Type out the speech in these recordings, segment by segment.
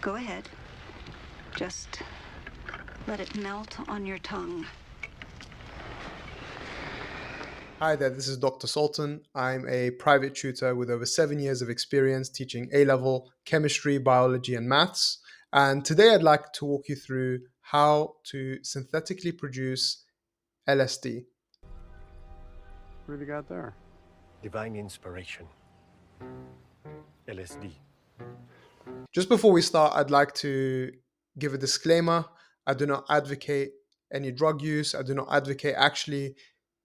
Go ahead. Just let it melt on your tongue. Hi there, this is Dr. Sultan. I'm a private tutor with over 7 years of experience teaching A-level chemistry, biology, and maths. And today I'd like to walk you through how to synthetically produce LSD. What have you got there? Divine inspiration. LSD. Just before we start, I'd like to give a disclaimer. I do not advocate any drug use. I do not advocate actually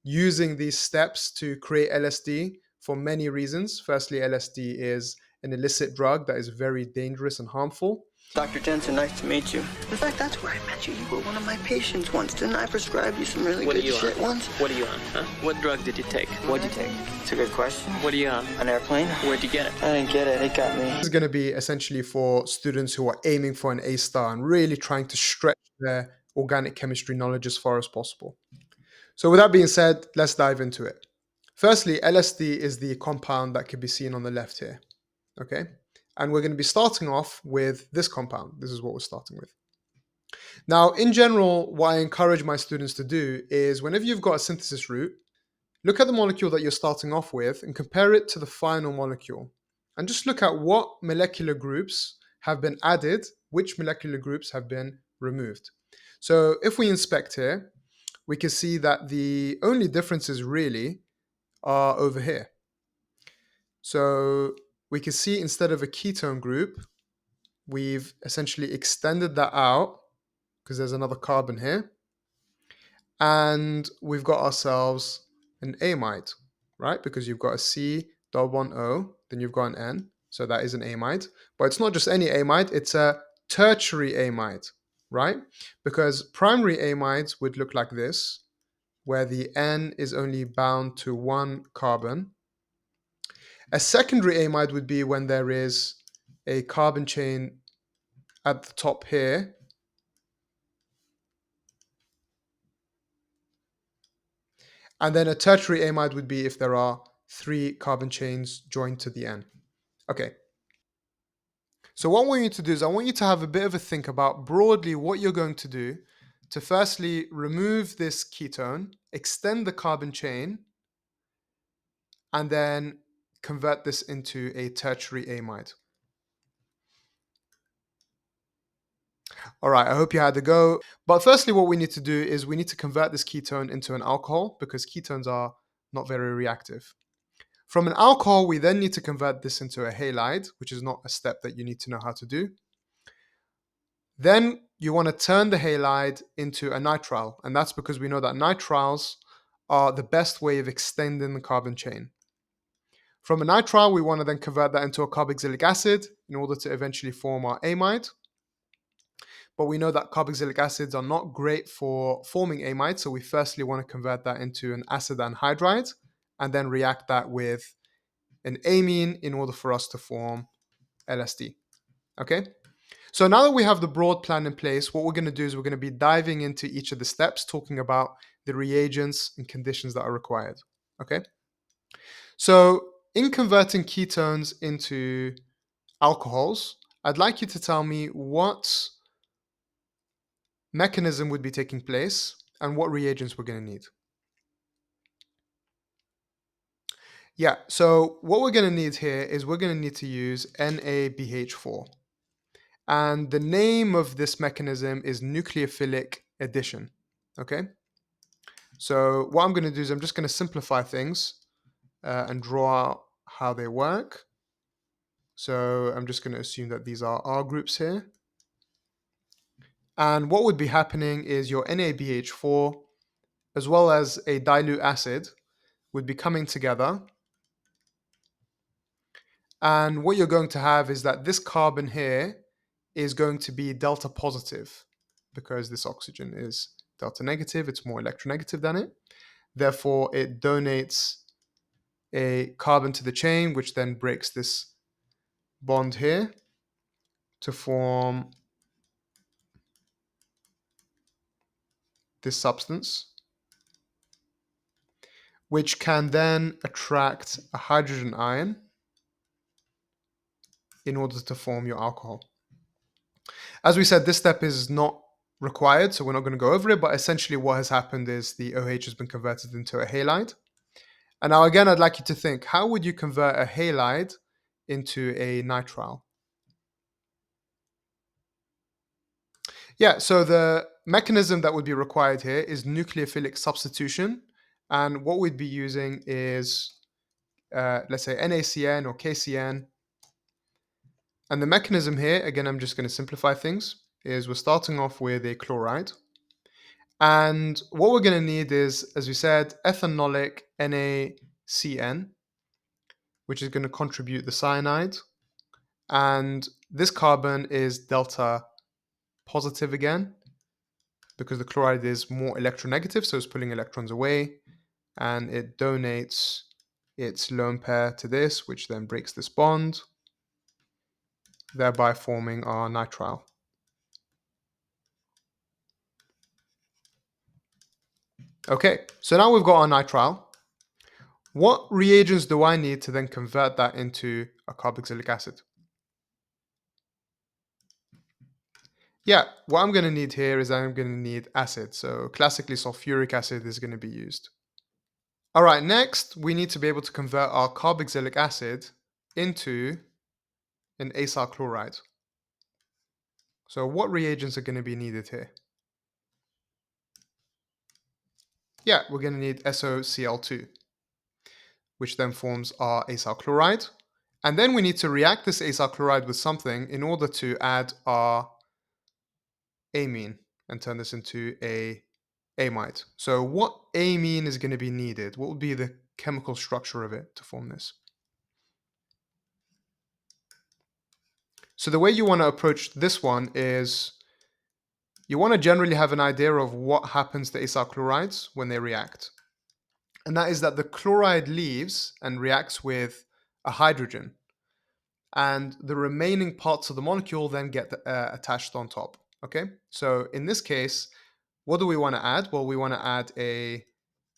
using these steps to create LSD for many reasons. Firstly, LSD is an illicit drug that is very dangerous and harmful. Dr. Jensen, nice to meet you. In fact, that's where I met you. You were one of my patients once. Didn't I prescribe you some really good shit once? What are you on, huh? What drug did you take? What'd you take? It's a good question. What are you on? An airplane? Where'd you get it? I didn't get it. It got me. This is going to be essentially for students who are aiming for an A star and really trying to stretch their organic chemistry knowledge as far as possible. So with that being said, let's dive into it. Firstly, LSD is the compound that can be seen on the left here. Okay? And we're going to be starting off with this compound. This is what we're starting with. Now, in general, what I encourage my students to do is whenever you've got a synthesis route, look at the molecule that you're starting off with and compare it to the final molecule. And just look at what molecular groups have been added, which molecular groups have been removed. So if we inspect here, we can see that the only differences really are over here. So we can see instead of a ketone group, we've essentially extended that out because there's another carbon here. And we've got ourselves an amide, right? Because you've got a C, double bond O, then you've got an N. So that is an amide. But it's not just any amide, it's a tertiary amide, right? Because primary amides would look like this, where the N is only bound to one carbon. A secondary amide would be when there is a carbon chain at the top here. And then a tertiary amide would be if there are 3 carbon chains joined to the N. Okay. So what I want you to do is I want you to have a bit of a think about broadly what you're going to do to firstly remove this ketone, extend the carbon chain, and then convert this into a tertiary amide. All right, I hope you had a go. But firstly, what we need to do is we need to convert this ketone into an alcohol because ketones are not very reactive. From an alcohol, we then need to convert this into a halide, which is not a step that you need to know how to do. Then you want to turn the halide into a nitrile, and that's because we know that nitriles are the best way of extending the carbon chain. From a nitrile, we want to then convert that into a carboxylic acid in order to eventually form our amide. But we know that carboxylic acids are not great for forming amide, so we firstly want to convert that into an acid anhydride and then react that with an amine in order for us to form LSD. Okay? So now that we have the broad plan in place, what we're going to do is we're going to be diving into each of the steps, talking about the reagents and conditions that are required. Okay? So in converting ketones into alcohols, I'd like you to tell me what mechanism would be taking place and what reagents we're going to need. Yeah, so what we're going to need here is we're going to need to use NABH4. And the name of this mechanism is nucleophilic addition. Okay? So what I'm going to do is I'm just going to simplify things and draw out how they work. So I'm just going to assume that these are R groups here. And what would be happening is your NABH4 as well as a dilute acid would be coming together. And what you're going to have is that this carbon here is going to be delta positive because this oxygen is delta negative. It's more electronegative than it. Therefore, it donates a carbon to the chain, which then breaks this bond here to form this substance, which can then attract a hydrogen ion in order to form your alcohol. As we said, this step is not required, so we're not going to go over it, but essentially what has happened is the OH has been converted into a halide. And now again, I'd like you to think, how would you convert a halide into a nitrile? Yeah, so the mechanism that would be required here is nucleophilic substitution. And what we'd be using is, let's say, NaCN or KCN. And the mechanism here, again, I'm just going to simplify things, is we're starting off with a chloride. And what we're going to need is, as we said, ethanolic NaCN, which is going to contribute the cyanide. And this carbon is delta positive again, because the chloride is more electronegative, so it's pulling electrons away, and it donates its lone pair to this, which then breaks this bond, thereby forming our nitrile. Okay, so now we've got our nitrile. What reagents do I need to then convert that into a carboxylic acid? Yeah, what I'm going to need here is I'm going to need acid. So classically, sulfuric acid is going to be used. All right, next, we need to be able to convert our carboxylic acid into an acyl chloride. So what reagents are going to be needed here? Yeah, we're going to need SOCl2, which then forms our acyl chloride. And then we need to react this acyl chloride with something in order to add our amine and turn this into a amide. So what amine is going to be needed? What would be the chemical structure of it to form this? So the way you want to approach this one is you want to generally have an idea of what happens to acyl chlorides when they react. And that is that the chloride leaves and reacts with a hydrogen. And the remaining parts of the molecule then get attached on top. Okay, so in this case, what do we want to add? Well, we want to add a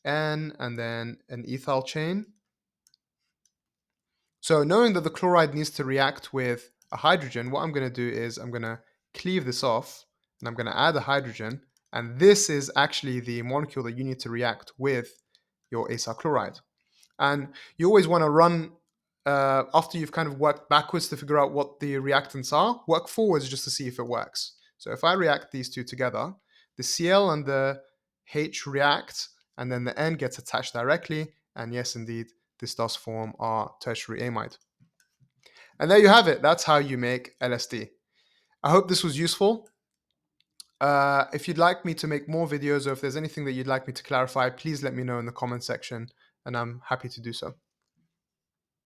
N and then an ethyl chain. So knowing that the chloride needs to react with a hydrogen, what I'm going to do is I'm going to cleave this off and I'm going to add a hydrogen. And this is actually the molecule that you need to react with your acyl chloride. And you always want to run, after you've kind of worked backwards to figure out what the reactants are, work forwards just to see if it works. So if I react these two together, the Cl and the H react, and then the N gets attached directly. And yes, indeed, this does form our tertiary amide. And there you have it. That's how you make LSD. I hope this was useful. If you'd like me to make more videos, or if there's anything that you'd like me to clarify, please let me know in the comment section, and I'm happy to do so.